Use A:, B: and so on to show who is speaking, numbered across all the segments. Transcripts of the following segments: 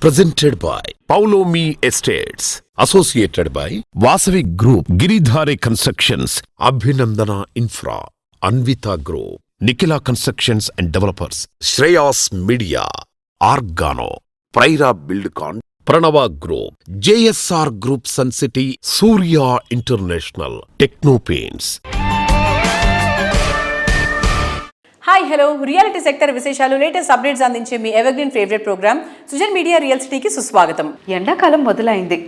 A: Presented by Paulomi Estates. Associated by Vasavi Group, Giridhare Constructions, Abhinandana Infra, Anvita Group, Nikila Constructions and Developers, Shreyas Media, Argano, Praira Buildcon, Pranava Group, JSR Group Sun City, Surya International, Techno Paints.
B: Hi hello reality sector విశేషాలు latest updates అందించే మీ evergreen favourite programme Sujan Media Real సిటీకి సుస్వాగతం.
C: ఎండాకాలం మొదలైంది.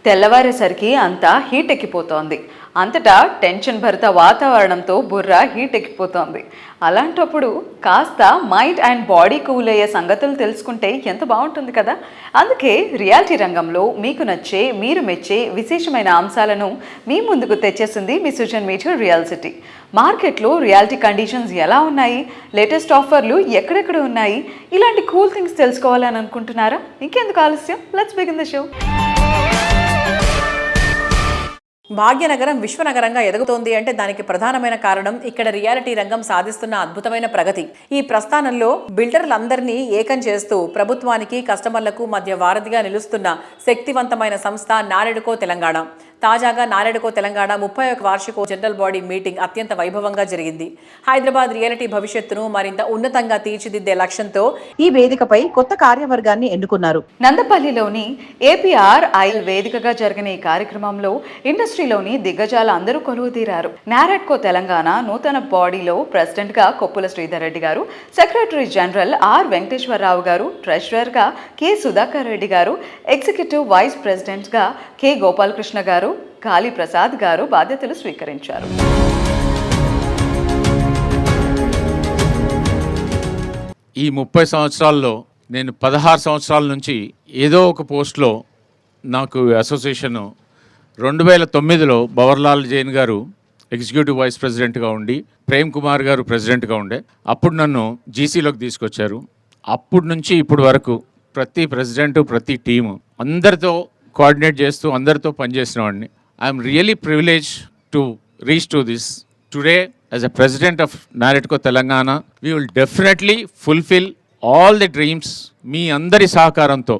C: తెల్లవారేసరికి అంతా heat ఎక్కిపోతోంది. అంతటా tension భరిత వాతావరణంతో బుర్ర హీట్ ఎక్కిపోతోంది. అలాంటప్పుడు కాస్త మైండ్ అండ్ బాడీ కూల్ అయ్యే సంగతులు తెలుసుకుంటే ఎంత బాగుంటుంది కదా. అందుకే రియాలిటీ రంగంలో మీకు నచ్చే, మీరు మెచ్చే విశేషమైన అంశాలను మీ ముందుకు తెచ్చేసింది మీ సుజన్ మీడియా రియల్ సిటీ. మార్కెట్లో రియాలిటీ కండిషన్స్ ఎలా ఉన్నాయి, లేటెస్ట్ ఆఫర్లు ఎక్కడెక్కడ ఉన్నాయి, ఇలాంటి కూల్ థింగ్స్ తెలుసుకోవాలని అనుకుంటున్నారా? ఇంకెందుకు ఆలస్యం, లెట్స్ బిగిన్ ద షో.
B: భాగ్యనగరం విశ్వనగరంగా ఎదుగుతోంది అంటే దానికి ప్రధానమైన కారణం ఇక్కడ రియాలిటీ రంగం సాధిస్తున్న అద్భుతమైన ప్రగతి. ఈ ప్రస్థానంలో బిల్డర్లందరినీ ఏకం చేస్తూ ప్రభుత్వానికి, కస్టమర్లకు మధ్య వారధిగా నిలుస్తున్న శక్తివంతమైన సంస్థ నారెడ్కో తెలంగాణ. తాజాగా నారెడ్కో తెలంగాణ 31వ వార్షిక జనరల్ బాడీ మీటింగ్ అత్యంత వైభవంగా జరిగింది. హైదరాబాద్ రియాలిటీ భవిష్యత్తును మరింత ఉన్నతంగా తీర్చిదిద్దే లక్ష్యంతో ఈ వేదికపై కొత్త కార్యవర్గాన్ని ఎన్నుకున్నారు.
C: నందపల్లిలోని APRIL వేదికగా జరిగిన ఈ కార్యక్రమంలో ఇండస్ట్రీలోని దిగ్గజాలు అందరూ కొలువుదీరారు. నారెడ్కో తెలంగాణ నూతన బాడీలో ప్రెసిడెంట్ గా కొప్పుల శ్రీధర్ రెడ్డి గారు, సెక్రటరీ జనరల్ ఆర్ వెంకటేశ్వరరావు గారు, ట్రెజరర్ గా కె సుధాకర్ రెడ్డి గారు, ఎగ్జిక్యూటివ్ వైస్ ప్రెసిడెంట్ గా కె గోపాలకృష్ణ గారు, కాళీ ప్రసాద్ గారు బాధ్యతలు స్వీకరించారు.
D: ఈ 30 సంవత్సరాల్లో నేను 16 సంవత్సరాల నుంచి ఏదో ఒక పోస్ట్లో నాకు అసోసియేషన్ 2009లో భవర్లాల్ జైన్ గారు ఎగ్జిక్యూటివ్ వైస్ ప్రెసిడెంట్గా ఉండి, ప్రేమ్ కుమార్ గారు ప్రెసిడెంట్గా ఉండే, అప్పుడు నన్ను జీసీలోకి తీసుకొచ్చారు. అప్పటి నుంచి ఇప్పటి వరకు ప్రతి ప్రెసిడెంట్, ప్రతి టీము అందరితో కోఆర్డినేట్ చేస్తూ అందరితో పనిచేసిన వాడిని. I'm really privilege to reach to this today as a president of NAREDCO Telangana. We will definitely fulfil all the dreams. మీ అందరి సహకారంతో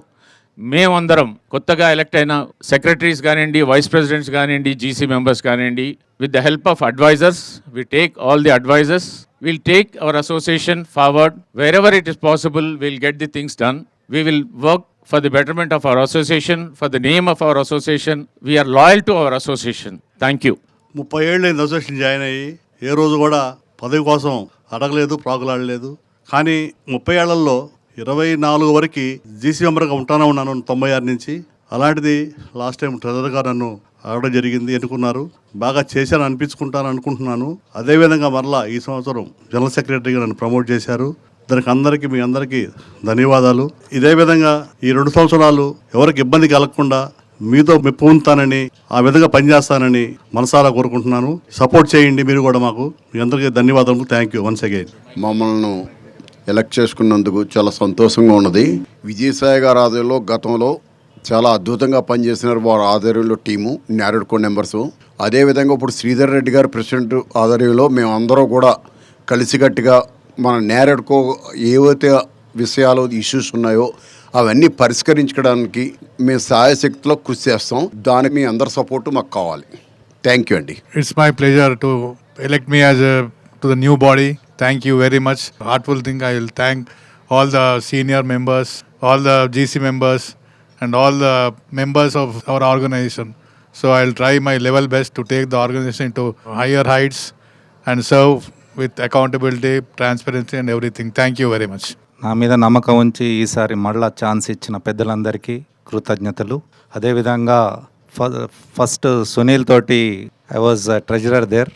D: మేమందరం కొత్తగా ఎలక్ట్ అయిన సెక్రటరీస్ కానివ్వండి, వైస్ ప్రెసిడెంట్స్ కానివ్వండి, జీసీ మెంబర్స్ కానివ్వండి, with the help of advisors, we take all the advisors, we'll take our association forward. Wherever it is possible, we'll get the things done. We will work for the betterment of our association, for the name of our association. We are loyal to our association. Thank you.
E: 30 ఏళ్ళు association join అయ్యి ఏ రోజు కూడా పదవి కోసం అడగలేదు, ప్రాకులాడలేదు. కానీ 30 ఏళ్లలో 24 వరకు జీసీ మెంబర్గా ఉంటానే ఉన్నాను 96 నుంచి. అలాంటిది లాస్ట్ టైం ట్రెజరర్ గారు నన్ను అడగడం జరిగింది, ఎన్నుకున్నారు. బాగా చేశాను అనిపించుకుంటాను అనుకుంటున్నాను. అదేవిధంగా మరలా ఈ సంవత్సరం జనరల్ సెక్రటరీగా నన్ను ప్రమోట్ చేశారు. దానికి అందరికీ, మీ అందరికీ ధన్యవాదాలు. ఇదే విధంగా ఈ 2 సంవత్సరాలు ఎవరికి ఇబ్బంది కలగకుండా మీతో మెప్పు పొందుతానని, ఆ విధంగా పనిచేస్తానని మనసారా కోరుకుంటున్నాను. సపోర్ట్ చేయండి మీరు కూడా మాకు. మీ అందరికీ ధన్యవాదాలు. Thank you once again.
F: మమ్మల్ని ఎలక్ట్ చేసుకున్నందుకు చాలా సంతోషంగా ఉన్నది. విజయసాయి గారి ఆధ్వర్యంలో గతంలో చాలా అద్భుతంగా పనిచేసినారు. వారి ఆధ్వర్యంలో టీము నారెడ్కో మెంబర్సు. అదేవిధంగా ఇప్పుడు శ్రీధర్ రెడ్డి గారు ప్రెసిడెంట్ ఆధ్వర్యంలో మేము అందరూ కూడా కలిసికట్టుగా మన నారెడ్కో ఏవైతే విషయాలు, ఇష్యూస్ ఉన్నాయో అవన్నీ పరిష్కరించడానికి మేము సాయశక్తిలో కృషి చేస్తాం. దానికి మీ అందరి సపోర్టు మాకు కావాలి. థ్యాంక్ యూ అండి.
G: It's my pleasure to elect me as to the new body. Thank you very much. Heartful thing. I will thank all the senior members, all the GC members and all the members of our organization. So I'll try my level best to take the organization to higher heights and serve with accountability, transparency and everything. Thank you very much.
H: నా మీద నమ్మకం ఉంచి ఈసారి మళ్ళా chance ఇచ్చిన పెద్దలందరికీ కృతజ్ఞతలు. అదేవిధంగా ఫస్ట్ సునీల్ తోటి ఐ వాజ్ ట్రెజరర్ దేర్.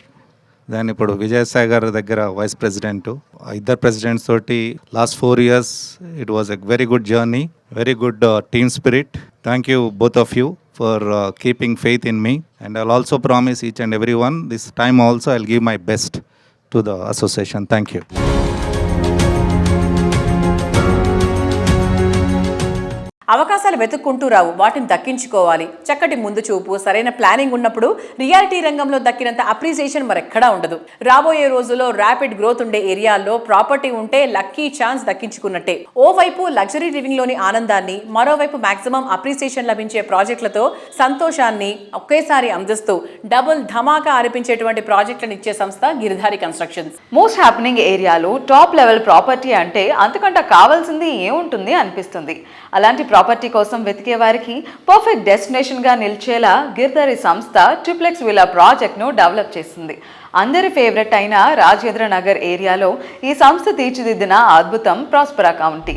H: దాని ఇప్పుడు విజయసాయి గారి దగ్గర వైస్ ప్రెసిడెంట్. ఇద్దరు ప్రెసిడెంట్స్ తోటి last 4 years it was a very good journey, very good team spirit. Thank you both of you for keeping faith in me and I'll also promise each and every one this time also I'll give my best to the association. Thank you.
B: అవకాశాలు వెతుక్కుంటూ రావు, వాటిని దక్కించుకోవాలి. చక్కటి ముందు చూపు, సరైన planning ఉన్నప్పుడు reality రంగంలో దక్కినంత appreciation మరెక్కడా ఉండదు. రాబోయే రోజుల్లో ర్యాపిడ్ గ్రోత్ ఉండే ఏరియాల్లో ప్రాపర్టీ ఉంటే లక్కీ ఛాన్స్ దక్కించుకున్నట్టే. ఓవైపు లగ్జరీ లివింగ్ లోని ఆనందాన్ని, మరోవైపు మాక్సిమం అప్రిసియేషన్ లభించే ప్రాజెక్టులతో సంతోషాన్ని ఒకేసారి అందిస్తూ డబుల్ ధమాకా అనిపించేటువంటి ప్రాజెక్టులను ఇచ్చే సంస్థ గిరిధారి కన్స్ట్రక్షన్స్.
C: మోస్ట్ హ్యాపెనింగ్ ఏరియాలో టాప్ లెవెల్ ప్రాపర్టీ అంటే అంతకంటే కావాల్సింది ఏముంటుంది అనిపిస్తుంది. అలాంటి ప్రాపర్టీ కోసం వెతికే వారికి పర్ఫెక్ట్ డెస్టినేషన్గా నిలిచేలా గిరిధారి సంస్థ ట్రిప్లెక్స్ విల్లా ప్రాజెక్ట్ను డెవలప్ చేసింది. అందరి ఫేవరెట్ అయిన రాజేంద్ర నగర్ ఏరియాలో ఈ సంస్థ తీర్చిదిద్దిన అద్భుతం ప్రాస్పరా కౌంటీ.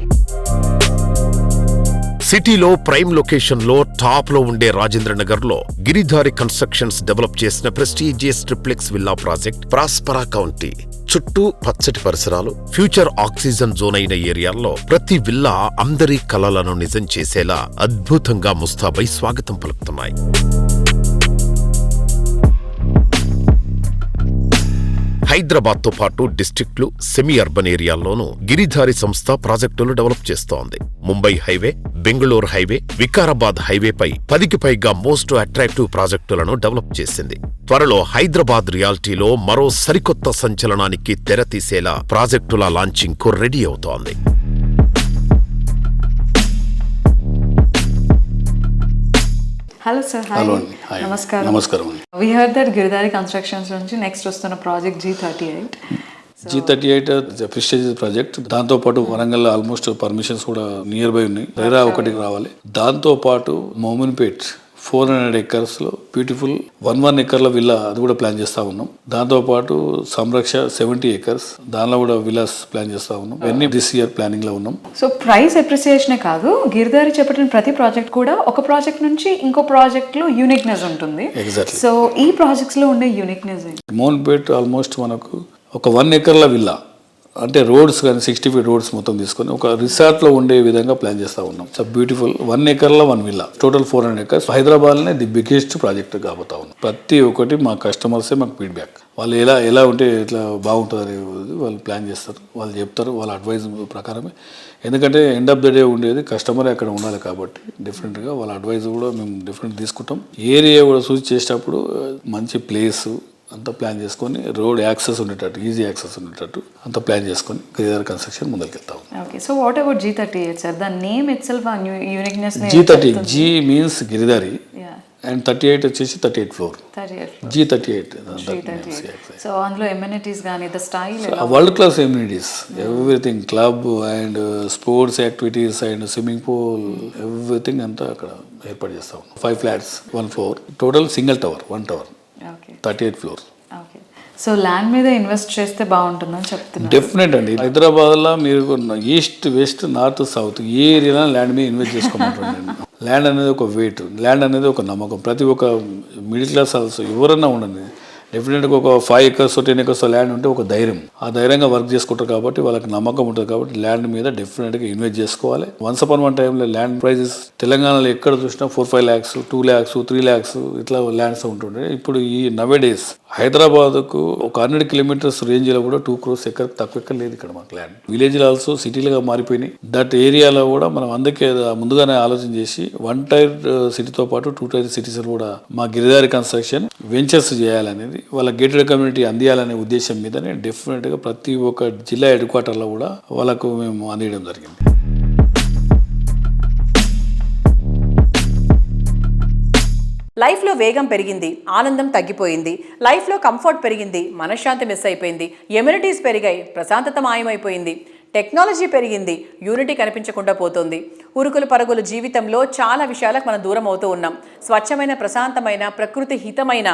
A: సిటీలో ప్రైమ్ లొకేషన్ లో టాప్ లో ఉండే రాజేంద్ర నగర్ లో గిరిధారి కన్స్ట్రక్షన్స్ డెవలప్ చేసిన prestigious triplex villa project ప్రాస్పరా county. చుట్టూ పచ్చటి పరిసరాలు, ఫ్యూచర్ ఆక్సిజన్ జోన్ అయిన ఏరియాల్లో ప్రతి విల్లా అందరి కలలను నిజం చేసేలా అద్భుతంగా ముస్తాబై స్వాగతం పలుకుతున్నాయి. హైదరాబాద్ తో పాటు డిస్ట్రిక్ట్లు, సెమీ అర్బన్ ఏరియాల్లోనూ గిరిధారి సంస్థ ప్రాజెక్టులు డెవలప్ చేస్తోంది. ముంబై హైవే, బెంగళూరు హైవే, వికారాబాద్ హైవేపై 10కి పైగా మోస్ట్ అట్రాక్టివ్ ప్రాజెక్టులను డెవలప్ చేసింది. త్వరలో హైదరాబాద్ రియాలిటీలో మరో సరికొత్త సంచలనానికి తెరతీసేలా ప్రాజెక్టుల లాంచింగ్ కు రెడీ అవుతోంది.
C: Hello sir.
I: హలో అండి. హాయ్.
C: నమస్కారం.
I: నమస్కారం అండి.
C: We heard that Giridhari constructions నుంచి నెక్స్ట్ వస్తున్న project G38.
I: G38 prestigious project. దాంతో పాటు వరంగల్ ఆల్మోస్ట్ పర్మిషన్స్ కూడా నియర్ బై ఉన్నాయి. రేరా ఒకటికి రావాలి. దాంతో పాటు మోమిన్పేట్ 400 acres లో బ్యూటిఫుల్ 1 acre విల్లా, అది కూడా ప్లాన్ చేస్తా ఉన్నాం. దాంతో పాటు సంరక్ష 70 acres, దానిలో కూడా విల్లాస్ ప్లాన్ చేస్తా ఉన్నాం. ఇవన్నీ దిస్ ఇయర్ ప్లానింగ్ లో ఉన్నాం.
C: సో ప్రైస్ అప్రిసియేషనే కాదు, గిరిధారి చేపట్టిన ప్రతి ప్రాజెక్ట్ కూడా ఒక ప్రాజెక్ట్ నుంచి ఇంకో ప్రాజెక్ట్ లో యూనిక్నెస్ ఉంటుంది.
I: ఎగ్జాక్ట్లీ.
C: సో ఈ ప్రాజెక్ట్స్ లో ఉండే యూనిక్నెస్ ఏంటి?
I: మోమిన్పేట్ ఆల్మోస్ట్ మనకు ఒక 1 acre విల్లా, అంటే రోడ్స్ కానీ 60 feet రోడ్స్ మొత్తం తీసుకొని ఒక రిసార్ట్లో ఉండే విధంగా ప్లాన్ చేస్తూ ఉన్నాం. So beautiful 1 acre 1 villa, total 400 acres. హైదరాబాద్లోనే ది బిగ్గెస్ట్ ప్రాజెక్ట్ కాబోతా ఉన్నాం. ప్రతి ఒక్కటి మా కస్టమర్సే మాకు ఫీడ్బ్యాక్. వాళ్ళు ఎలా ఉంటే ఇట్లా బాగుంటుంది అనేది వాళ్ళు ప్లాన్ చేస్తారు, వాళ్ళు చెప్తారు, వాళ్ళ అడ్వైజ్ ప్రకారమే. ఎందుకంటే ఎండ్ ఆఫ్ ద డే ఉండేది కస్టమరే అక్కడ ఉండాలి కాబట్టి డిఫరెంట్గా వాళ్ళ అడ్వైజ్ కూడా మేము డిఫరెంట్ తీసుకుంటాం. ఏరియా కూడా చూసి చేసేటప్పుడు మంచి ప్లేసు అంతా ప్లాన్ చేసుకొని, రోడ్ యాక్సెస్ ఉండేటట్టు, ఈజీ యాక్సెస్ ఉండేటట్టు అంతా ప్లాన్ చేసుకొని గిరిధారి కన్స్ట్రక్షన్ ముందుకెళ్తాం.
C: Okay. So what about G38 sir? The name itself uniqueness.
I: G30, G means Giridhari and 38 వచ్చేసి 38 ఫ్లోర్. G38.
C: సో అందులో ఎమ్యూనిటీస్ కానీ the style
I: world class amenities, everything, club and sports activities and swimming pool, everything అంతా అక్కడ ఏర్పాటు చేస్తాం. 5 flats, 1 floor, total single tower, 1 tower, 38 floors.
C: Okay. So land మీద invest చేస్తే బాగుంటుందని చెప్తున్నారు.
I: డెఫినెట్ అండి. హైదరాబాద్లో మీరు ఈస్ట్, వెస్ట్, నార్త్, సౌత్ ఏ ఏరియాలో ల్యాండ్ మీద ఇన్వెస్ట్ చేసుకోమంటారు. ల్యాండ్ అనేది ఒక వెయిట్, ల్యాండ్ అనేది ఒక నమ్మకం. ప్రతి ఒక్క మిడిల్ క్లాస్ ఆల్సో ఎవరన్నా ఉండండి, డెఫినెట్గా ఒక 5 acres 10 acres ల్యాండ్ ఉంటే ఒక ధైర్యం, ఆ ధైర్యంగా వర్క్ చేసుకుంటారు కాబట్టి వాళ్ళకి నమ్మకం ఉంటుంది. కాబట్టి ల్యాండ్ మీద డెఫినెట్గా ఇన్వెస్ట్ చేసుకోవాలి. వన్స్ అపాన్ వన్ టైంలో ల్యాండ్ ప్రైజెస్ తెలంగాణలో ఎక్కడ చూసినా 4-5 lakhs, 2 lakhs, 3 lakhs ఇట్లా ల్యాండ్స్ ఉంటుండే. ఇప్పుడు ఈ నవే డేస్ హైదరాబాద్కు ఒక 100 kilometers రేంజ్లో కూడా 2 crores ఎక్కడ తక్కువ ఎక్కడ లేదు ఇక్కడ మాకు ల్యాండ్. విలేజ్లో ఆల్సో సిటీలుగా మారిపోయినాయి. దట్ ఏరియాలో కూడా మనం అందుకే ముందుగానే ఆలోచన చేసి 1 tier సిటీతో పాటు 2 tier సిటీస్ కూడా మా గిరిధారి కన్స్ట్రక్షన్ వెంచర్స్ చేయాలనేది, వాళ్ళ గేటెడ్ కమ్యూనిటీ అందియాలనే ఉద్దేశం మీదనే డెఫినెట్గా ప్రతి ఒక్క జిల్లా హెడ్ క్వార్టర్లో కూడా వాళ్ళకు మేము అందించడం జరిగింది.
B: లైఫ్లో వేగం పెరిగింది, ఆనందం తగ్గిపోయింది, లైఫ్లో కంఫర్ట్ పెరిగింది, మనశ్శాంతి మిస్ అయిపోయింది, ఎమ్యూనిటీస్ పెరిగాయి, ప్రశాంతత మాయమైపోయింది, టెక్నాలజీ పెరిగింది, యూనిటీ కనిపించకుండా పోతుంది. ఉరుకులు పరుగులు జీవితంలో చాలా విషయాలకు మనం దూరం అవుతూ ఉన్నాం. స్వచ్ఛమైన, ప్రశాంతమైన, ప్రకృతి హితమైన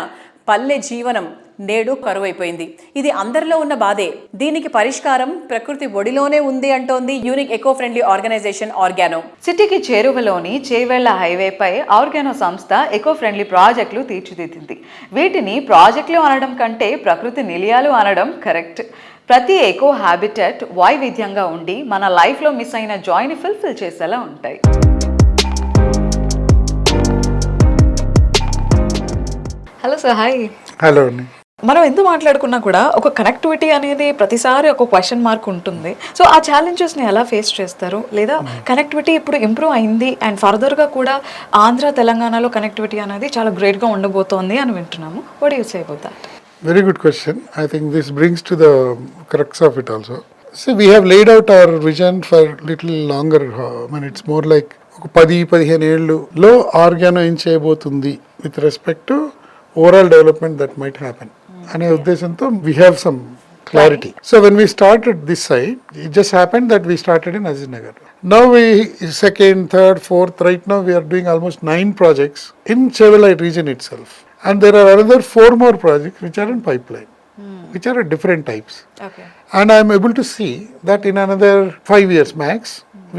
B: పల్లె జీవనం నేడు కరువైపోయింది. ఇది అందరిలో ఉన్న బాధే. దీనికి పరిష్కారం ప్రకృతి ఒడిలోనే ఉంది అంటోంది unique eco friendly organization Organo.
C: సిటీకి చేరువలోని చేవెళ్ల హైవేపై ఆర్గానో సంస్థ ఎకో ఫ్రెండ్లీ ప్రాజెక్టులు తీర్చిదిద్దింది. వీటిని ప్రాజెక్టులు అనడం కంటే ప్రకృతి నిలయాలు అనడం కరెక్ట్. ప్రతి ఎకో హ్యాబిటెట్ వైవిధ్యంగా ఉండి మన లైఫ్లో మిస్ అయిన జాయ్ని ఫుల్ఫిల్ చేసేలా ఉంటాయి. Hello sir. హాయ్.
G: హలో అండి.
J: మనం ఎందుకు మాట్లాడుకున్నా కూడా ఒక కనెక్టివిటీ అనేది ప్రతిసారి ఒక క్వశ్చన్ మార్క్ ఉంటుంది. సో ఆ ఛాలెంజెస్ని ఎలా ఫేస్ చేస్తారు? లేదా కనెక్టివిటీ ఇప్పుడు ఇంప్రూవ్ అయింది అండ్ ఫర్దర్గా కూడా ఆంధ్ర తెలంగాణలో కనెక్టివిటీ అనేది చాలా గ్రేట్గా ఉండబోతోంది అని వింటున్నాము. What you say about that?
G: Very good question. I think this brings to the crux of it also. See, we have laid out our vision for little longer. It's more like 10-15 ఏళ్ళలో organo ఏం చేయబోతుంది with respect to overall development that might happen అనే ఉద్దేశంతో we have some clarity. So when we started this side, it just happened that we started in Aziznagar. Now we second, third, fourth, right now we are doing almost 9 projects in Chevelite region itself. And there are another 4 more projects which are in pipeline, which are of different types.
J: Okay.
G: And I am able to see that in another 5 years max,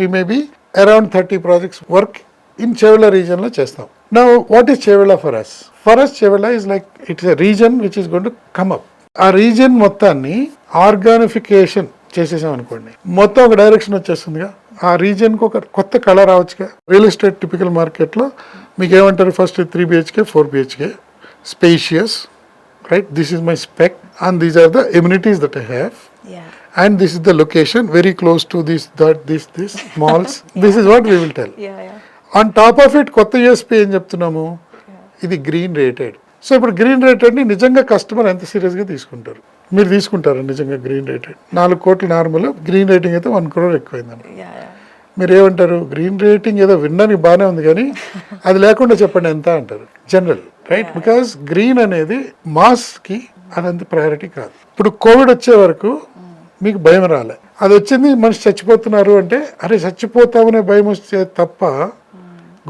G: we may be around 30 projects work in Chevela region lo chestam. Now what is Chevela for us? For us Chevela is like, it's a region which is going to come up. ఆ region మొత్తాన్ని ఆర్గానిఫికేషన్ చేసేసాం అనుకోండి, మొత్తం ఒక direction వచ్చేస్తుందిగా. ఆ రీజియన్కి ఒక కొత్త కళ రావచ్చుగా. రియల్ ఎస్టేట్ టిపికల్ మార్కెట్లో మీకు ఏమంటారు, first 3 BHK 4 BHK spacious, right? This is my spec and these are the amenities that I have and this is the location very close to this malls. This is what we will tell. On top of it కొత్త USP ఏం చెప్తున్నాము, ఇది green rated. So ఇప్పుడు green రేటెడ్ని నిజంగా customer ఎంత సీరియస్గా తీసుకుంటారు? మీరు తీసుకుంటారు నిజంగా గ్రీన్ రేటెడ్? 4 కోట్లు నార్మల్, గ్రీన్ రేటింగ్ అయితే 1 crore ఎక్కువైందండి. మీరు ఏమంటారు? గ్రీన్ రేటింగ్ ఏదో వినడానికి బాగానే ఉంది కానీ అది లేకుండా చెప్పండి ఎంత అంటారు జనరల్, రైట్? బికాస్ గ్రీన్ అనేది మాస్కి అదంత ప్రయారిటీ కాదు. ఇప్పుడు కోవిడ్ వచ్చే వరకు మీకు భయం రాలే, అది వచ్చింది మనిషి చచ్చిపోతున్నారు అంటే అరే చచ్చిపోతామనే భయం వచ్చే తప్ప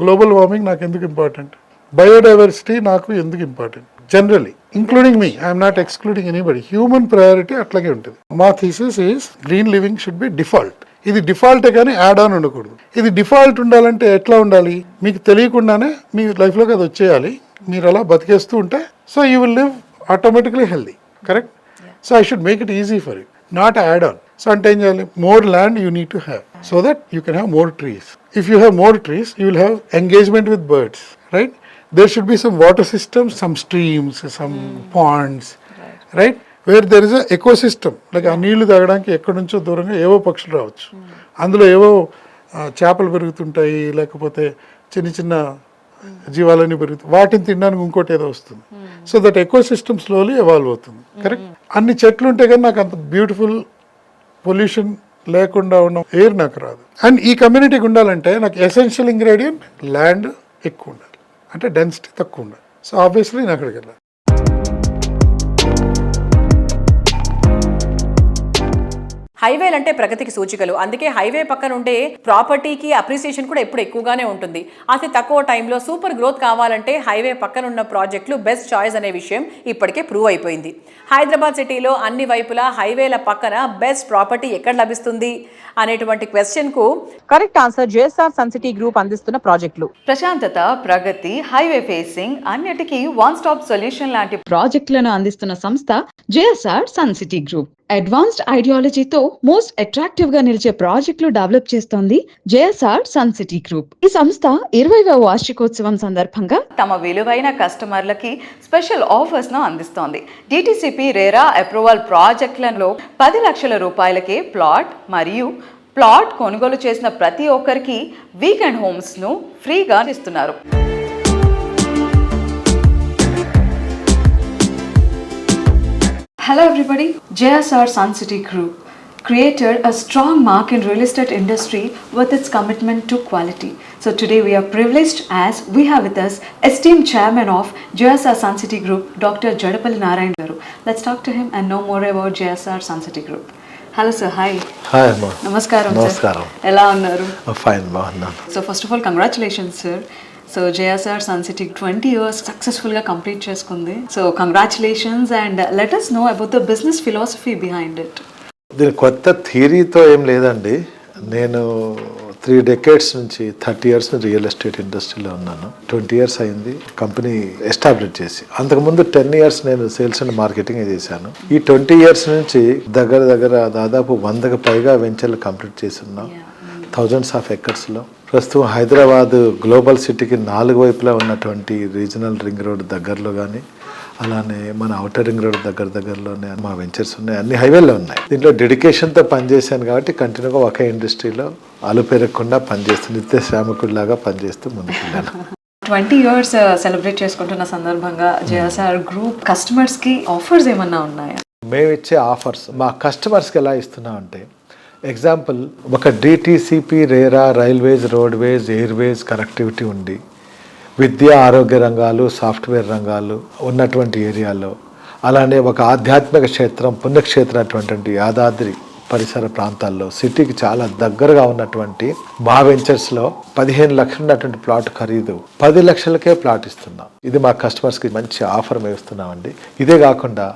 G: గ్లోబల్ వార్మింగ్ నాకు ఎందుకు ఇంపార్టెంట్, బయోడైవర్సిటీ నాకు ఎందుకు important generally, including me. I'm not excluding anybody. Human priority అట్లాగే ఉంటుంది. మా thesis is green living should be default. ఇది డిఫాల్టే కానీ యాడ్ ఆన్ ఉండకూడదు. ఇది డిఫాల్ట్ ఉండాలంటే ఎట్లా ఉండాలి? మీకు తెలియకుండానే మీ లైఫ్లోకి అది వచ్చేయాలి, మీరు అలా బతికేస్తూ ఉంటే so you will live automatically healthy, correct? So I should make it easy for you, not add on. So ante em cheyali, more land you need to have so that you can have more trees. If you have more trees, you will have engagement with birds, right? There should be some water systems, some streams, some ponds, right? Where there is a ecosystem, like ఆ నీళ్లు తాగడానికి ఎక్కడి నుంచో దూరంగా ఏవో పక్షులు రావచ్చు, అందులో ఏవో చేపలు పెరుగుతుంటాయి, లేకపోతే చిన్న చిన్న జీవాలన్నీ పెరుగుతాయి, వాటిని తినడానికి ఇంకోటి ఏదో వస్తుంది. So that ecosystem slowly evolve అవుతుంది, కరెక్ట్? అన్ని చెట్లు ఉంటే కానీ నాకు అంత బ్యూటిఫుల్ పొల్యూషన్ లేకుండా ఉన్న ఎయిర్ నాకు రాదు. అండ్ ఈ కమ్యూనిటీకి ఉండాలంటే నాకు ఎసెన్షియల్ ఇంగ్రీడియంట్ ల్యాండ్ ఎక్కువ ఉండాలి, అంటే డెన్సిటీ తక్కువ ఉండాలి. సో ఆబ్వియస్లీ నేను అక్కడికి వెళ్ళాలి.
B: హైవేలు అంటే ప్రగతికి సూచికలు. అందుకే హైవే పక్కన ఉండే ప్రాపర్టీకి అప్రిసియేషన్ కూడా ఎప్పుడు ఎక్కువగానే ఉంటుంది. అతి తక్కువ టైంలో సూపర్ గ్రోత్ కావాలంటే హైవే పక్కన ఉన్న ప్రాజెక్టులు బెస్ట్ చాయిస్ అనే విషయం ఇప్పటికే ప్రూవ్ అయిపోయింది. హైదరాబాద్ సిటీలో అన్ని వైపులా హైవేల పక్కన బెస్ట్ ప్రాపర్టీ ఎక్కడ లభిస్తుంది అనేటువంటి క్వశ్చన్కు correct answer JSR Sun City Group అందిస్తున్న ప్రాజెక్టులు.
C: ప్రశాంతత, ప్రగతి, హైవే ఫేసింగ్ అన్నిటికీ వన్ స్టాప్ సొల్యూషన్ లాంటి ప్రాజెక్టులను అందిస్తున్న సంస్థ JSR Sun City Group. Advanced ఐడియాలజీతో మోస్ట్ అట్రాక్టివ్ గా నిలిచే ప్రాజెక్టులు డెవలప్ చేస్తోంది జేఎస్ఆర్ సన్ సిటీ గ్రూప్. ఈ సంస్థ 20వ వార్షికోత్సవం సందర్భంగా తమ విలువైన కస్టమర్లకి స్పెషల్ ఆఫర్స్ ను అందిస్తోంది. డిటిసిపి రేరా అప్రూవల్ ప్రాజెక్టులలో 10 లక్షల రూపాయలకే ప్లాట్ మరియు ప్లాట్ కొనుగోలు చేసిన ప్రతి ఒక్కరికి వీకెండ్ హోమ్స్ ను ఫ్రీగా ఇస్తున్నారు. Hello everybody, JSR Sun City Group created a strong mark in real estate industry with its commitment to quality. So today we are privileged as we have with us esteemed chairman of JSR Sun City Group, Dr. Jadapalli Narayan garu. Let's talk to him and know more about JSR Sun City Group. Hello sir, hi.
K: Hi Amma.
C: Namaskaram.
K: Namaskaram.
C: Ela unnaru?
K: Fine ma.
C: So first of all, congratulations sir. So JSR Sun City 20 years సక్సెస్ఫుల్గా complete చేసుకుంది. So congratulations and let us know about the business philosophy behind it.
K: దీని కొత్త థియరీతో ఏం లేదండి. నేను 3 decades నుంచి 30 years real estate ఇండస్ట్రీలో ఉన్నాను. 20 years అయింది కంపెనీ ఎస్టాబ్లిష్ చేసి. అంతకుముందు 10 years నేను సేల్స్ అండ్ మార్కెటింగ్ చేశాను. ఈ 20 years నుంచి దగ్గర దాదాపు 100కు పైగా వెంచర్లు కంప్లీట్ చేసి ఉన్నాం, థౌజండ్స్ ఆఫ్ ఎకర్స్లో. ప్రస్తుతం హైదరాబాద్ గ్లోబల్ సిటీకి 4 వైపులా ఉన్నటువంటి రీజనల్ రింగ్ రోడ్ దగ్గరలో కానీ, అలానే మన ఔటర్ రింగ్ రోడ్ దగ్గరలోనే మా వెంచర్స్ ఉన్నాయి, అన్ని హైవేలో ఉన్నాయి. దీంట్లో డెడికేషన్తో పనిచేశాను కాబట్టి కంటిన్యూగా ఒకే ఇండస్ట్రీలో అలుపెరగకుండా పనిచేస్తూ నిత్య శ్రామికుడిలాగా పనిచేస్తూ ముందుకెళ్ళాను.
J: 20 years సెలబ్రేట్ చేసుకుంటున్న సందర్భంగా జేఎస్ఆర్ గ్రూప్ కస్టమర్స్కి ఆఫర్స్ ఏమన్నా ఉన్నాయా?
K: మేము ఇచ్చే ఆఫర్స్ మా కస్టమర్స్కి ఎలా ఇస్తున్నామంటే, ఎగ్జాంపుల్ ఒక DTCP, RERA, railways, roadways, Airways connectivity ఉండి విద్య, ఆరోగ్య రంగాలు, సాఫ్ట్వేర్ రంగాలు ఉన్నటువంటి ఏరియాలో, అలానే ఒక ఆధ్యాత్మిక క్షేత్రం, పుణ్యక్షేత్రం అటువంటి యాదాద్రి పరిసర ప్రాంతాల్లో సిటీకి చాలా దగ్గరగా ఉన్నటువంటి మా వెంచర్స్లో 15 లక్షలు ఉన్నటువంటి ప్లాట్ ఖరీదు 10 లక్షలకే ప్లాట్ ఇస్తున్నాం. ఇది మా కస్టమర్స్కి మంచి ఆఫర్ మేము ఇస్తున్నామండి. ఇదే కాకుండా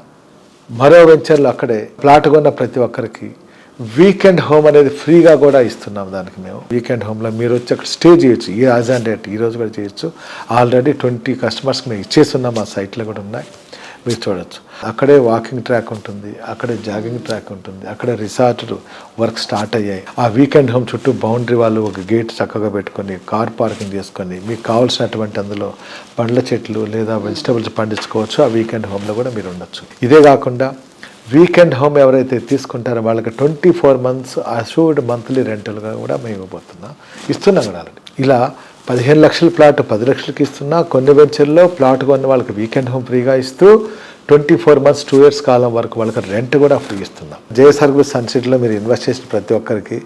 K: మరో వెంచర్లో అక్కడే ప్లాట్ కొన్న ప్రతి ఒక్కరికి వీకెండ్ హోమ్ అనేది ఫ్రీగా కూడా ఇస్తున్నాం. దానికి మేము వీకెండ్ హోమ్లో మీరు వచ్చి అక్కడ స్టే చేయొచ్చు. ఈ యాజ్ అండ్ డేట్ ఈరోజు కూడా చేయొచ్చు. ఆల్రెడీ 20 కస్టమర్స్కి మేము ఇచ్చేస్తున్నాం. మా సైట్లో కూడా ఉన్నాయి, మీరు చూడొచ్చు. అక్కడే వాకింగ్ ట్రాక్ ఉంటుంది, అక్కడే జాగింగ్ ట్రాక్ ఉంటుంది, అక్కడే రిసార్ట్ వర్క్ స్టార్ట్ అయ్యాయి. ఆ వీకెండ్ హోమ్ చుట్టూ బౌండరీ వాళ్ళు ఒక గేట్ చక్కగా పెట్టుకొని కార్ పార్కింగ్ చేసుకొని మీకు కావాల్సినటువంటి అందులో పండ్ల చెట్లు లేదా వెజిటబుల్స్ పండించుకోవచ్చు. ఆ వీకెండ్ హోమ్లో కూడా మీరు ఉండొచ్చు. ఇదే కాకుండా వీకెండ్ హోమ్ ఎవరైతే తీసుకుంటారో వాళ్ళకి 24 months అష్యూర్డ్ మంత్లీ రెంటల్గా కూడా మేము ఇస్తున్నాం కూడా. ఇలా 15 లక్షల ప్లాట్ 10 లక్షలకి ఇస్తున్నా. కొన్ని వెంచర్లో ప్లాట్ కొన్న వాళ్ళకి వీకెండ్ హోమ్ ఫ్రీగా ఇస్తూ 24 months 2 years కాలం వరకు వాళ్ళకి రెంట్ కూడా ఫ్రీ ఇస్తున్నాం. జేఎస్ఆర్ గ్రూప్ సన్ సిటీలో మీరు ఇన్వెస్ట్ చేసిన ప్రతి ఒక్కరికి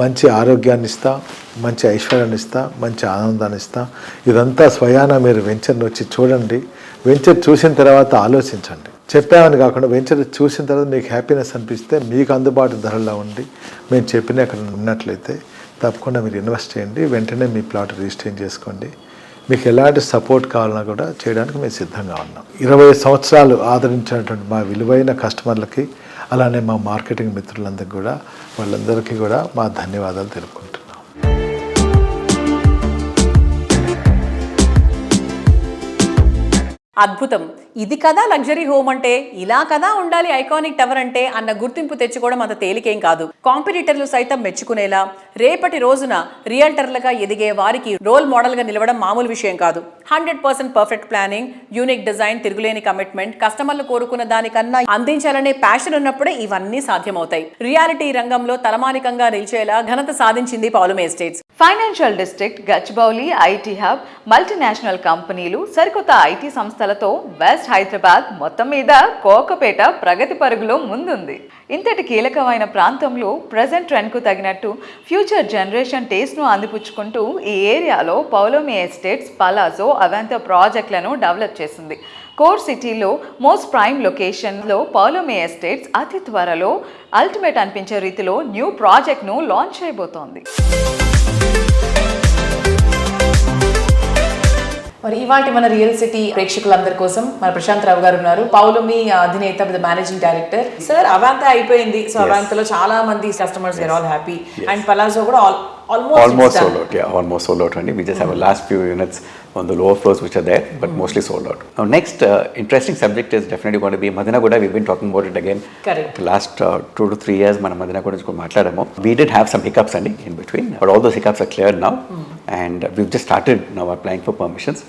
K: మంచి ఆరోగ్యాన్ని ఇస్తా, మంచి ఐశ్వర్యాన్ని ఇస్తా, మంచి ఆనందాన్ని ఇస్తా. ఇదంతా స్వయాన మీరు వెంచర్ని వచ్చి చూడండి. వెంచర్ చూసిన తర్వాత ఆలోచించండి. చెప్పామని కాకుండా వెంచర్ చూసిన తర్వాత మీకు హ్యాపీనెస్ అనిపిస్తే మీకు అందుబాటు ధరల్లో ఉండి మేము చెప్పిన అక్కడ ఉన్నట్లయితే తప్పకుండా మీరు ఇన్వెస్ట్ చేయండి. వెంటనే మీ ప్లాట్ రిజిస్టర్ చేసుకోండి. మీకు ఎలాంటి సపోర్ట్ కావాలన్నా కూడా చేయడానికి మేము సిద్ధంగా ఉన్నాం. 20 సంవత్సరాలు ఆదరించినటువంటి మా విలువైన కస్టమర్లకి, అలానే మా మార్కెటింగ్ మిత్రులందరికీ కూడా, వాళ్ళందరికీ కూడా మా ధన్యవాదాలు తెలుపుకుంటున్నాం.
B: అద్భుతం. ఇది కదా లగ్జరీ హోమ్ అంటే, ఇలా కదా ఉండాలి ఐకానిక్ టవర్ అంటే అన్న గుర్తింపు తెచ్చుకోవడం అంత తేలికేం కాదు. కాంపిటీటర్లు సైతం మెచ్చుకునేలా రేపటి రోజున రియల్టర్లుగా ఎదిగే వారికి రోల్ మోడల్గా నిలవడం మామూలు విషయం కాదు. 100% పర్ఫెక్ట్ ప్లానింగ్, యూనిక్ డిజైన్, తిరుగులేని కమిట్మెంట్, కస్టమర్లు కోరుకున్న దానికన్నా అందించాలనే ప్యాషన్ ఉన్నప్పుడే ఇవన్నీ సాధ్యమవుతాయి. రియాలిటీ రంగంలో తలమానికంగా నిలిచేలా ఘనత సాధించింది Paulami estates.
C: Financial district, Gachibowli, IT hub, multinational కంపెనీలు, సరికొత్త ఐటీ సంస్థలతో వెస్ట్ హైదరాబాద్ మొత్తం మీద కోకపేట ప్రగతి పరుగులో ముందుంది. ఇంతటి కీలకమైన ప్రాంతంలో ప్రజెంట్ ట్రెండ్కు తగినట్టు ఫ్యూచర్ జనరేషన్ టేస్ట్ను అందిపుచ్చుకుంటూ ఈ ఏరియాలో పౌలమి ఎస్టేట్స్, పలాజో, అవంతా ప్రాజెక్టులను డెవలప్ చేసింది. కోర్ సిటీలో మోస్ట్ ప్రైమ్ లొకేషన్లో పౌలమి ఎస్టేట్స్ అతి త్వరలో అల్టిమేట్ అనిపించే రీతిలో న్యూ ప్రాజెక్ట్ను లాంచ్ చేయబోతోంది.
B: మరి ఇవాటి మన రియల్ సిటీ ప్రేక్షకులందరి కోసం మన ప్రశాంత్ రావు గారు ఉన్నారు, పౌలమి అధినేత, మేనేజింగ్ డైరెక్టర్. సార్, అవాంతా అయిపోయింది. సో అవాంతాలో చాలా మంది customers are all happy, and Palazzo కూడా
L: almost sold out. Yeah, almost sold out. We just have a last few units on the lower floors which are there, but mostly sold out. Now, next interesting subject is definitely going to be Madinagoda. We've been talking about it again.
B: Correct.
L: The last 2 to 3 years, మనం Madinagoda గురించి మాట్లాడాము. We did have some hiccups in between, but all those hiccups are cleared now, and we've just started now applying for permissions.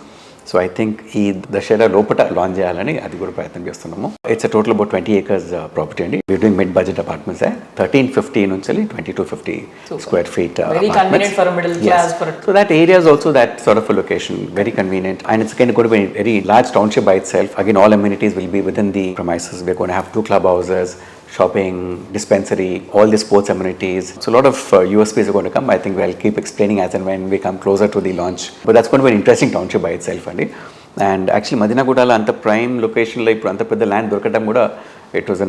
L: So I think ఈ దశరా లోపల launch చేయాలని అది కూడా ప్రయత్నం చేస్తున్నాము. It's a total about 20 acres property అండి. We're doing mid budget apartments there. 1350 నుంచి 2250 square feet.
B: Very convenient for a middle class.
L: So that area is also that sort of a location, very convenient, and it's going to be a very large township by itself. Again, all amenities will be within the premises. We're going to have 2 clubhouses, shopping, dispensary, all the sports amenities. So a lot of USPs are going to come. I think we'll keep explaining as and when we come closer to the launch. But that's going to be an interesting township by itself. And actually, Madinagudala anta prime location lo ippudu anta pedda land dorakatam kuda it was a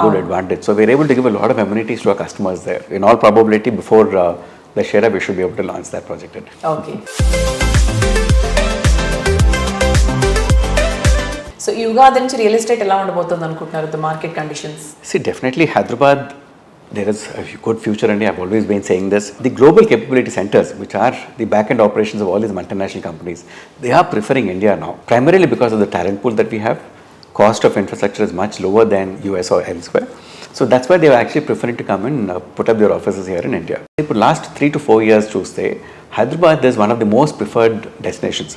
L: good advantage. So we're able to give a lot of amenities to our customers there. In all probability, before Dussehra, we should be able to launch that project.
B: Okay. So ఈ ఉగాది నుంచి real estate ఎలా ఉండబోతుంది అనుకుంటున్నారు, the market conditions?
L: See, definitely Hyderabad, there is a good future, and I've always been saying this. The global capability centers, which are the back-end operations of all these multinational companies, they are preferring India now, primarily because of the talent pool that we have. Cost of infrastructure is much lower than US or elsewhere. So that's why they are actually preferring to come and put up their offices here in India. For the last 3 to 4 years, Hyderabad is one of the most preferred destinations,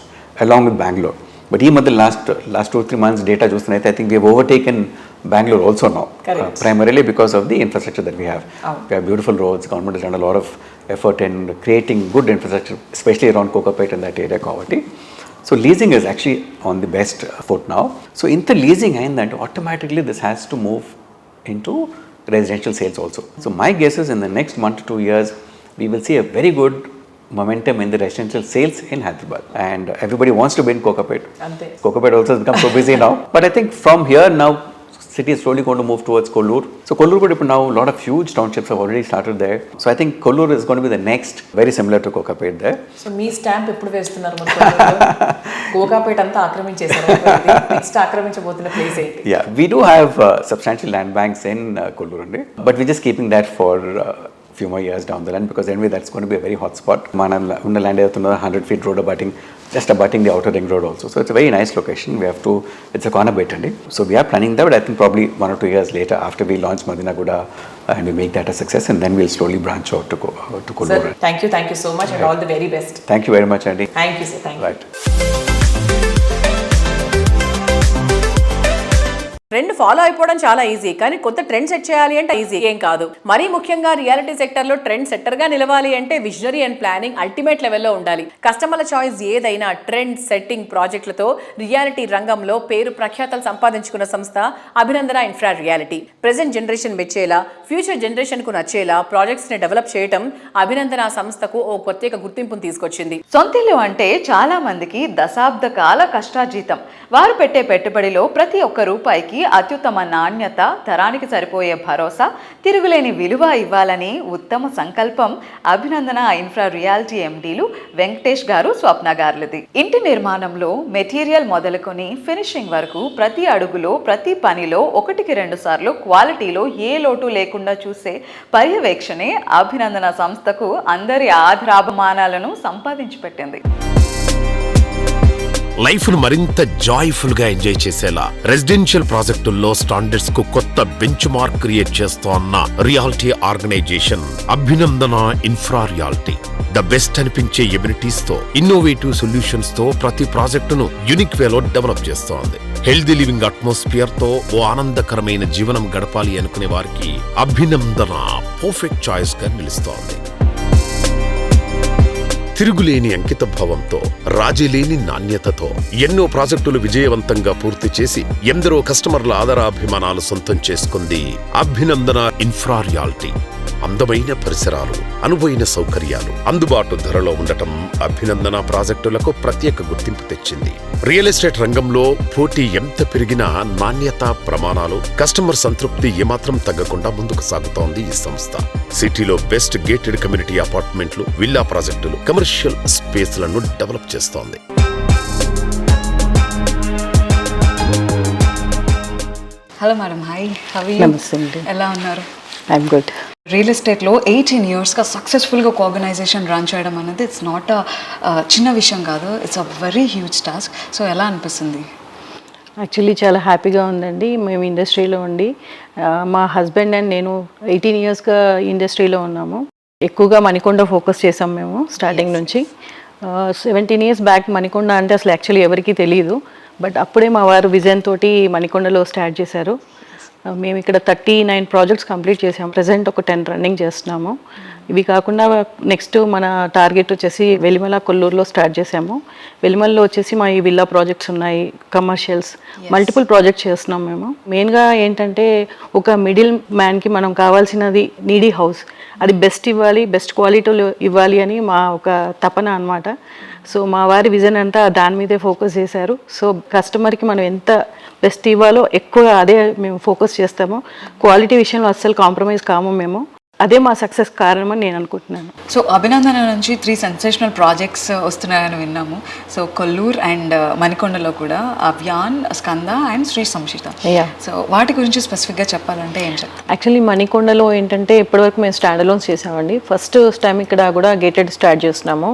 L: along with Bangalore. But even the last 2-3 months data చూస్తున్నైతే I think we have overtaken Bangalore also now. Primarily because of the infrastructure that we have. We have beautiful roads. Government has done a lot of effort in creating good infrastructure, especially around Kokapet and that area Kavati. So leasing is actually on the best foot now. So in the leasing and automatically this has to move into residential sales also. So my guess is in the next 1 to 2 years, we will see a very good momentum in the residential sales in Hyderabad. And everybody wants to be in Kokapet. Kokapet also has become so busy now. But I think from here now, city is slowly going to move towards Kollur. So Kollur, but now a lot of huge townships have already started there. So I think Kollur is going to be the next, very similar to Kokapet there.
B: So me stamp ఎప్పుడు వేస్తున్నారు? కోకాపేట అంతా ఆక్రమించేశారు. Next ఆక్రమించబోతున్న place ఏంటి?
L: Yeah, we do have substantial land banks in Kollur, but we're just keeping that for few more years down the line, because anyway that's going to be a very hot spot. Mana unna land adutunna 100 feet road abutting the outer ring road also. So it's a very nice location. It's a corner bit, so we are planning that, but I think probably 1 or 2 years later, after we launch Madinaguda and we make that a success, and then we'll slowly branch out to Kollur.
B: Sir, thank you so much and all the very best.
L: Thank you very much, Andy.
B: Thank you, sir. Thank you.
L: Right.
B: Trend follow అయిపోవడం చాలా easy, కానీ కొత్త trend set చేయాలి అంటే easy ఏం కాదు. మరీ ముఖ్యంగా రియాలిటీ సెక్టర్లో ట్రెండ్ సెట్టర్గా నిలవాలి అంటే విజనరీ అండ్ ప్లానింగ్ అల్టిమేట్ లెవెల్లో ఉండాలి. కస్టమర్ల చాయిస్ ఏదైనా ట్రెండ్ సెట్టింగ్ ప్రాజెక్టులతో రియాలిటీ రంగంలో పేరు ప్రఖ్యాతలు సంపాదించుకున్న సంస్థ Abhinandana Infra Reality. Present generation మెచ్చేలా, ఫ్యూచర్ జనరేషన్కు నచ్చేలా ప్రాజెక్ట్స్ని డెవలప్ చేయడం అభినందన సంస్థకు ఓ ప్రత్యేక గుర్తింపును తీసుకొచ్చింది.
C: సొంతిల్లు అంటే చాలా మందికి దశాబ్ద కాల కష్టార్జితం. వారు పెట్టే పెట్టుబడిలో ప్రతి ఒక్క రూపాయికి అత్యుత్తమ నాణ్యత, తరానికి సరిపోయే భరోసా, తిరుగులేని విలువ ఇవ్వాలని ఉత్తమ సంకల్పం అభినందన ఇన్ఫ్రా రియాలిటీ ఎండీలు వెంకటేష్ గారు, స్వప్న గారులది. ఇంటి నిర్మాణంలో మెటీరియల్ మొదలుకొని ఫినిషింగ్ వరకు ప్రతి అడుగులో, ప్రతి పనిలో 1-2 సార్లు క్వాలిటీలో ఏ లోటు లేకుండా చూసే పర్యవేక్షణే అభినందన సంస్థకు అందరి ఆదరాభిమానాలను సంపాదించి పెట్టింది.
A: లైఫ్ ను మరింత జాయ్ఫుల్ గా ఎంజాయ్ చేసేలా రెసిడెన్షియల్ ప్రాజెక్టుల్లో స్టాండర్డ్స్ కు కొత్త బెంచ్ మార్క్ క్రియేట్ చేస్తోన్న reality organisation Abhinandana Infra reality. The best అనిపించే ఎమ్యూనిటీస్ తో, ఇన్నోవేటివ్ సొల్యూషన్స్ తో ప్రతి ప్రాజెక్టును యూనిక్ వేలో డెవలప్ చేస్తోంది. హెల్దీ లివింగ్ అట్మాస్ఫియర్ తో ఓ ఆనందకరమైన జీవనం గడపాలి అనుకునే వారికి అభినందన పర్ఫెక్ట్ చాయిస్ గా నిలుస్తోంది. తిరుగులేని అంకిత భావంతో, రాజీలేని నాణ్యతతో ఎన్నో ప్రాజెక్టులు విజయవంతంగా పూర్తి చేసి ఎందరో కస్టమర్ల ఆదరాభిమానాలు సొంతం చేసుకుంది అభినందన ఇన్ఫ్రా రియాలిటీ. అందమైన పరిసరాలు, అనువైన సౌకర్యాలు, అందుబాటు ధరలో ఉండటం అభినందన ప్రాజెక్టులకు ప్రత్యేక గుర్తింపు తెచ్చింది. రియల్ ఎస్టేట్ రంగంలో పోటీ ఎంత పెరిగినా నాణ్యత, ప్రమాణాలు, కస్టమర్ సంతృప్తి ఏమాత్రం తగ్గకుండా ముందుకు సాగుతోంది ఈ సంస్థ. సిటీలో బెస్ట్ గేటెడ్ కమ్యూనిటీ అపార్ట్మెంట్లు, విల్లా ప్రాజెక్టులు, కమర్షియల్ స్పేస్లను డెవలప్ చేస్తోంది.
J: Hello madam, hi.
C: నమస్తే అండి.
J: ఎలా ఉన్నారు?
C: I'm good.
J: రియల్ ఎస్టేట్లో 18 ఇయర్స్గా సక్సెస్ఫుల్గా ఒక ఆర్గనైజేషన్ రన్ చేయడం అనేది ఇట్స్ నాట్ చిన్న విషయం కాదు, it's a very huge task. So ఎలా అనిపిస్తుంది?
M: యాక్చువల్లీ చాలా హ్యాపీగా ఉందండి. మేము ఇండస్ట్రీలో ఉండి, మా హస్బెండ్ అండ్ నేను 18 ఇయర్స్గా ఇండస్ట్రీలో ఉన్నాము. ఎక్కువగా మణికొండ ఫోకస్ చేసాం మేము స్టార్టింగ్ నుంచి. 17 ఇయర్స్ బ్యాక్ మణికొండ అంటే అసలు యాక్చువల్లీ ఎవరికీ తెలియదు. బట్ అప్పుడే మా వారు విజన్ తోటి మణికొండలో స్టార్ట్ చేశారు. మేము ఇక్కడ 39 ప్రాజెక్ట్స్ కంప్లీట్ చేసాము. ప్రజెంట్ ఒక 10 రన్నింగ్ చేస్తున్నాము. ఇవి కాకుండా నెక్స్ట్ మన టార్గెట్ వచ్చేసి వెలిమల, కొల్లూరులో స్టార్ట్ చేసాము. వెలిమలలో వచ్చేసి మా ఈ విల్లా ప్రాజెక్ట్స్ ఉన్నాయి, కమర్షియల్స్, మల్టిపుల్ ప్రాజెక్ట్స్ చేస్తున్నాం మేము. మెయిన్గా ఏంటంటే ఒక మిడిల్ మ్యాన్కి మనం కావాల్సినది నీడీ హౌస్, అది బెస్ట్ ఇవ్వాలి, బెస్ట్ క్వాలిటీలో ఇవ్వాలి అని మా ఒక తపన అనమాట. సో మా వారి విజన్ అంతా దాని మీదే ఫోకస్ చేశారు. సో కస్టమర్కి మనం ఎంత బెస్ట్ ఇవ్వాలో ఎక్కువ అదే మేము ఫోకస్ చేస్తాము. క్వాలిటీ విషయంలో అస్సలు కాంప్రమైజ్ కాము మేము. అదే మా సక్సెస్ కారణమని నేను అనుకుంటున్నాను.
J: సో అభినందన నుంచి 3 సెన్సేషనల్ ప్రాజెక్ట్స్ వస్తున్నాయని విన్నాము. సో కొల్లూరు అండ్ మణికొండలో కూడా అవ్యాన్, స్కంద అండ్ శ్రీ సంశిత. సో వాటి గురించి స్పెసిఫిక్గా చెప్పాలంటే ఏం చెప్తారు?
M: యాక్చువల్లీ మణికొండలో ఏంటంటే ఇప్పటివరకు మేము స్టాండ్ అలోన్స్ చేసామండి. ఫస్ట్ టైం ఇక్కడ కూడా గేటెడ్ స్టార్ట్ చేస్తున్నాము.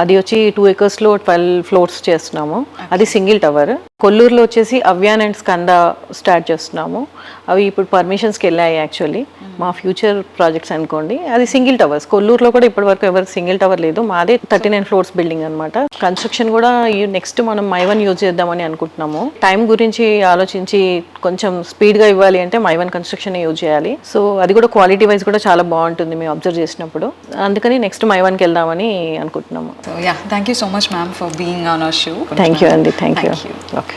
M: అది వచ్చి 2 acresలో 12 ఫ్లోర్స్ చేస్తున్నాము. అది సింగిల్ టవర్. కొల్లూరులో వచ్చేసి అవ్యాన్ అండ్ స్కంద స్టార్ట్ చేస్తున్నాము. అవి ఇప్పుడు పర్మిషన్స్కి వెళ్ళాయి యాక్చువల్లీ. మా ఫ్యూచర్ ప్రాజెక్ట్స్ అనుకోండి. అది సింగిల్ టవర్స్. కొల్లూరులో కూడా ఇప్పటివరకు ఎవరికి సింగిల్ టవర్ లేదు. మాదే 39 ఫ్లోర్స్ బిల్డింగ్ అనమాట. కన్స్ట్రక్షన్ కూడా నెక్స్ట్ మనం మైవన్ యూజ్ చేద్దామని అనుకుంటున్నాము. టైం గురించి ఆలోచించి కొంచెం స్పీడ్గా ఇవ్వాలి అంటే మైవన్ కన్స్ట్రక్షన్ యూజ్ చేయాలి. సో అది కూడా క్వాలిటీ వైజ్ కూడా చాలా బాగుంటుంది మేము అబ్జర్వ్ చేసినప్పుడు. అందుకని నెక్స్ట్ మైవన్కి వెళ్దామని అనుకుంటున్నాము.
J: So yeah, thank you so much ma'am for being on our show.
M: Thank you అండి. Thank you. ఓకే.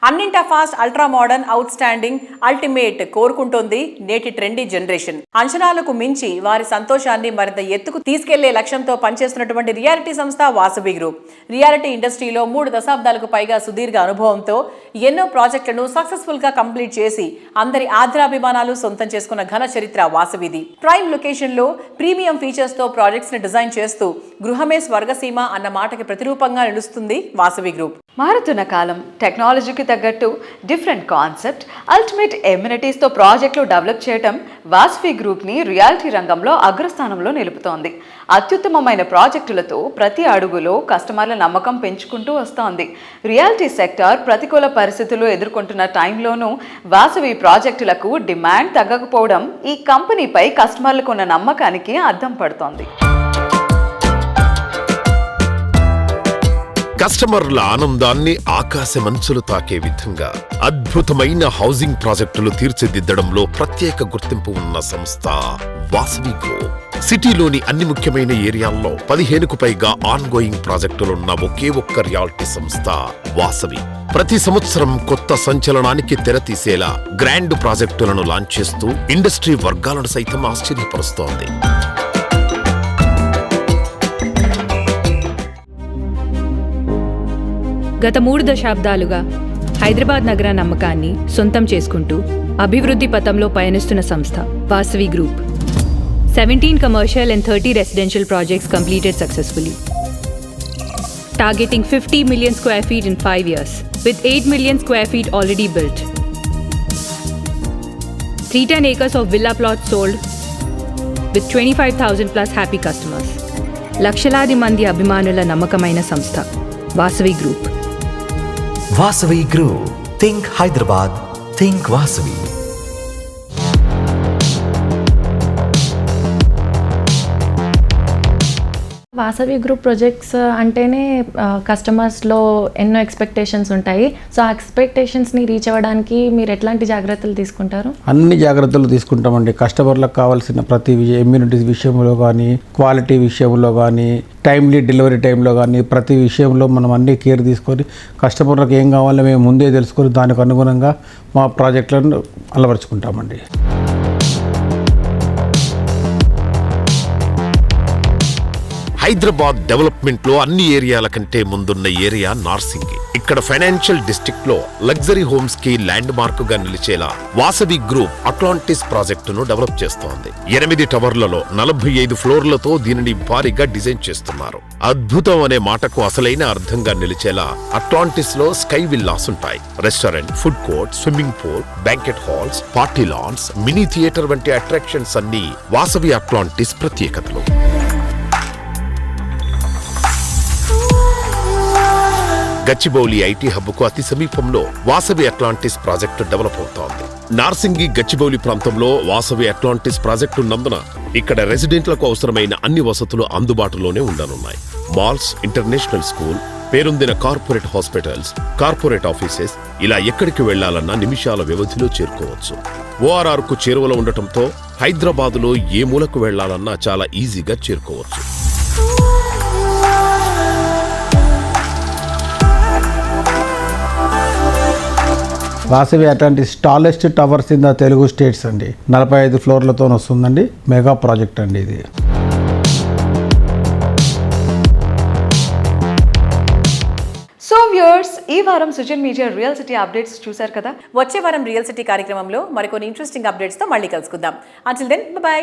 B: అన్నింటా fast, ultra modern, outstanding, ultimate కోరుకుంటోంది నేటి ట్రెండీ జనరేషన్. అంచనాలకు మించి వారి సంతోషాన్ని మరింత ఎత్తుకు తీసుకెళ్లే లక్ష్యంతో పనిచేస్తున్నటువంటి రియాలిటీ సంస్థ వాసవి గ్రూప్. రియాలిటీ ఇండస్ట్రీలో 3 దశాబ్దాలకు పైగా సుదీర్ఘ అనుభవంతో ఎన్నో ప్రాజెక్టులను సక్సెస్ఫుల్ గా కంప్లీట్ చేసి అందరి ఆదరాభిమానాలు సొంతం చేసుకున్న ఘన చరిత్ర వాసవిది. ప్రైమ్ లొకేషన్ లో ప్రీమియం ఫీచర్స్ తో ప్రాజెక్ట్స్ ని డిజైన్ చేస్తూ గృహమే స్వర్గసీమ అన్న మాటకి ప్రతిరూపంగా నిలుస్తుంది వాసవి గ్రూప్.
C: మారుతున్న కాలం, టెక్నాలజీకి తగ్గట్టు డిఫరెంట్ కాన్సెప్ట్, అల్టిమేట్ ఎమ్యూనిటీస్తో ప్రాజెక్టులు డెవలప్ చేయడం వాసవి గ్రూప్ని రియాలిటీ రంగంలో అగ్రస్థానంలో నిలుపుతోంది. అత్యుత్తమమైన ప్రాజెక్టులతో ప్రతి అడుగులో కస్టమర్ల నమ్మకం పెంచుకుంటూ వస్తోంది. రియాలిటీ సెక్టార్ ప్రతికూల పరిస్థితులు ఎదుర్కొంటున్న టైంలోనూ వాసవి ప్రాజెక్టులకు డిమాండ్ తగ్గకపోవడం ఈ కంపెనీపై కస్టమర్లకు ఉన్న నమ్మకానికి అద్దం పడుతోంది.
A: కస్టమర్ల ఆనందాన్ని ఆకాశమంచులు తాకే విధంగా అద్భుతమైన హౌసింగ్ ప్రాజెక్టులు తీర్చిదిద్దడంలో ప్రత్యేక గుర్తింపు ఉన్న సంస్థ వాసవి గ్రూప్. సిటీలోని అన్ని ముఖ్యమైన ఏరియాల్లో 15కు పైగా ఆన్గోయింగ్ ప్రాజెక్టులున్న ఒకే ఒక్క రియాలిటీ సంస్థ వాసవి. ప్రతి సంవత్సరం కొత్త సంచలనానికి తెరతీసేలా గ్రాండ్ ప్రాజెక్టులను లాంచ్ చేస్తూ ఇండస్ట్రీ వర్గాలను సైతం ఆశ్చర్యపరుస్తోంది.
N: గత 3 దశాబ్దాలుగా హైదరాబాద్ నగర నమ్మకాన్ని సొంతం చేసుకుంటూ అభివృద్ధి పథంలో పయనిస్తున్న సంస్థ Vasavi group. 17 commercial and 30 residential projects completed successfully, targeting 50 million square feet in 5 years, with 8 million square feet already built. 310 acres of villa plots sold, with 25,000 plus happy customers. లక్షలాది మంది అభిమానుల నమ్మకమైన సంస్థ Vasavi group.
O: Vasavi Group. Think Hyderabad. Think Vasavi.
M: Vasavi group projects అంటేనే కస్టమర్స్లో ఎన్నో expectations ఉంటాయి. So ఆ ఎక్స్పెక్టేషన్స్ని reach అవ్వడానికి మీరు ఎట్లాంటి జాగ్రత్తలు తీసుకుంటారు?
P: అన్ని జాగ్రత్తలు తీసుకుంటామండి. కస్టమర్లకు కావాల్సిన ప్రతి ఇమ్యూనిటీస్ విషయంలో కానీ, క్వాలిటీ విషయంలో కానీ, టైమ్లీ డెలివరీ టైంలో కానీ, ప్రతి విషయంలో మనం అన్ని కేర్ తీసుకొని కస్టమర్లకు ఏం కావాలో మేము ముందే తెలుసుకొని దానికి అనుగుణంగా మా ప్రాజెక్టులను అలవరుచుకుంటామండి.
A: హైదరాబాద్ డెవలప్మెంట్ లో అన్ని ఏరియాల కంటే ముందున్న ఏరియా నార్సింగి. ఇక్కడ ఫైనాన్షియల్ డిస్ట్రిక్ట్ లో లగ్జరీ హోమ్స్ కి ల్యాండ్ మార్క్ గా నిలిచేలా వాసవి గ్రూప్ అట్లాంటిస్ ప్రాజెక్టును డెవలప్ చేస్తోంది. 8 టవర్లలో 45 ఫ్లోర్లతో దీనిని భారీగా డిజైన్ చేస్తున్నారు. అద్భుతం అనే మాటకు అసలైన అర్థంగా నిలిచేలా అట్లాంటిస్ లో స్కై విల్లాస్ ఉంటాయి. Restaurant, food court, swimming pool, banquet halls, party lance, mini theatre వంటి అట్రాక్షన్స్ అన్ని వాసవి అట్లాంటిస్ ప్రత్యేకతలు. గచ్చిబౌలి ఐటీ హబ్కు అతి సమీపంలో వాసవి అట్లాంటిస్ ప్రాజెక్టు డెవలప్ అవుతోంది. నార్సింగి గచ్చిబౌలి ప్రాంతంలో వాసవి అట్లాంటిస్ ప్రాజెక్టు ఉన్నందున ఇక్కడ రెసిడెంట్లకు అవసరమైన అన్ని వసతులు అందుబాటులోనే ఉండనున్నాయి. మాల్స్, ఇంటర్నేషనల్ స్కూల్, పేరొందిన కార్పొరేట్ హాస్పిటల్స్, కార్పొరేట్ ఆఫీసెస్, ఇలా ఎక్కడికి వెళ్లాలన్నా నిమిషాల వ్యవధిలో చేరుకోవచ్చు. ORR కు చేరువలో ఉండటంతో హైదరాబాదులో ఏ మూలకు వెళ్లాలన్నా చాలా ఈజీగా చేరుకోవచ్చు.
P: Vasavi Atlantis tallest towers in the Telugu states అండి. 45 ఫ్లోర్లతో వస్తుందండి. మెగా ప్రాజెక్ట్ అండి ఇది.
C: సో వ్యూయర్స్, ఈ వారం Sujan Media real city updates చూశారు కదా.
B: వచ్చే వారం రియల్ సిటీ కార్యక్రమంలో మరికొన్ని ఇంట్రెస్టింగ్ అప్డేట్స్తో మళ్ళీ కలుసుకుందాం. Until then, by.